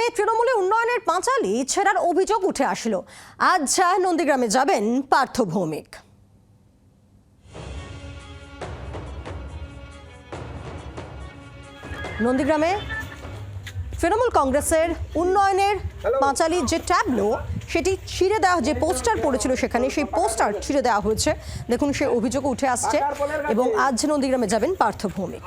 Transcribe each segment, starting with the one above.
নন্দীগ্রামে তৃণমূলের উন্নয়নের পাঁচালী ছেঁড়ার অভিযোগ উঠে আসলো। আজ নন্দীগ্রামে যাবেন পার্থ ভৌমিক। নন্দীগ্রামে তৃণমূল কংগ্রেসের উন্নয়নের পাঁচালী যে ট্যাবলো সেটি ছিঁড়ে দেওয়া, যে পোস্টার পড়েছিল সেখানে সেই পোস্টার ছিঁড়ে দেওয়া হয়েছে। দেখুন সেই অভিযোগ উঠে আসছে এবং আজ নন্দীগ্রামে যাবেন পার্থ ভৌমিক।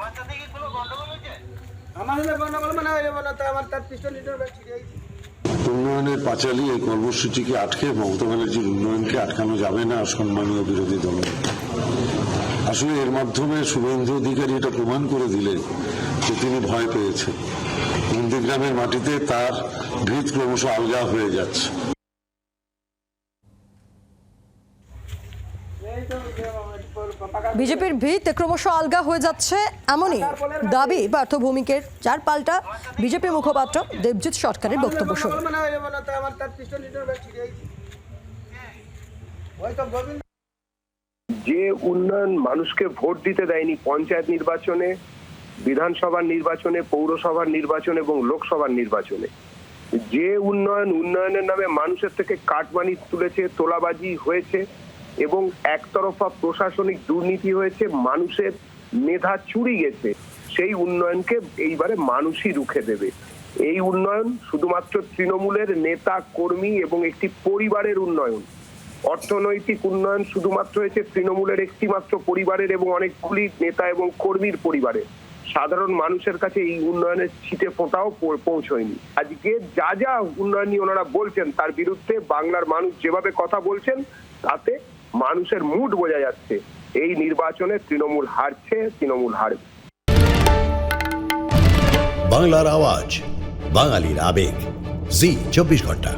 উন্নয়নের পাঁচালী এই কর্মসূচিকে আটকে মমতা ব্যানার্জির উন্নয়নকে আটকানো যাবে না সম্মানীয় বিরোধী দল। আসলে এর মাধ্যমে শুভেন্দু অধিকারী এটা প্রমাণ করে দিলেন যে তিনি ভয় পেয়েছেন। নন্দীগ্রামের মাটিতে তার ভিত ক্রমশ আলগা হয়ে যাচ্ছে। বিজেপির ভিত ক্রমশ আলগা হয়ে যাচ্ছে এমনই দাবি পার্থ ভৌমিকের, যার পাল্টা বিজেপি মুখপাত্র দেবজিৎ সরকারের বক্তব্য শুনুন। যে উন্নয়ন মানুষকে ভোট দিতে দেয়নি পঞ্চায়েত নির্বাচনে, বিধানসভার নির্বাচনে, পৌরসভার নির্বাচনে এবং লোকসভার নির্বাচনে, যে উন্নয়নের নামে মানুষের থেকে কাটমানি তুলেছে, তোলাবাজি হয়েছে এবং একতরফা প্রশাসনিক দুর্নীতি হয়েছে, মানুষের মেধা চুরি গেছে, সেই উন্নয়নকে এইবারে মানুষই রুখে দেবে। এই উন্নয়ন শুধুমাত্র তৃণমূলের নেতা কর্মী এবং একটি পরিবারের উন্নয়ন। অর্থনৈতিক উন্নয়ন শুধুমাত্র হয়েছে তৃণমূলের একটি মাত্র পরিবারের এবং অনেকগুলি নেতা এবং কর্মীর পরিবারের। সাধারণ মানুষের কাছে এই উন্নয়নের ছিটে ফোঁটাও পৌঁছয়নি। আজকে যা যা উন্নয়ন নিয়ে ওনারা বলছেন তার বিরুদ্ধে বাংলার মানুষ যেভাবে কথা বলছেন তাতে মানুষের মুড বোঝা যাচ্ছে। এই নির্বাচনে তৃণমূল হারছে, তৃণমূল হারবে। বাংলার আওয়াজ, বাঙালির আবেগ, জি 24 ঘন্টা।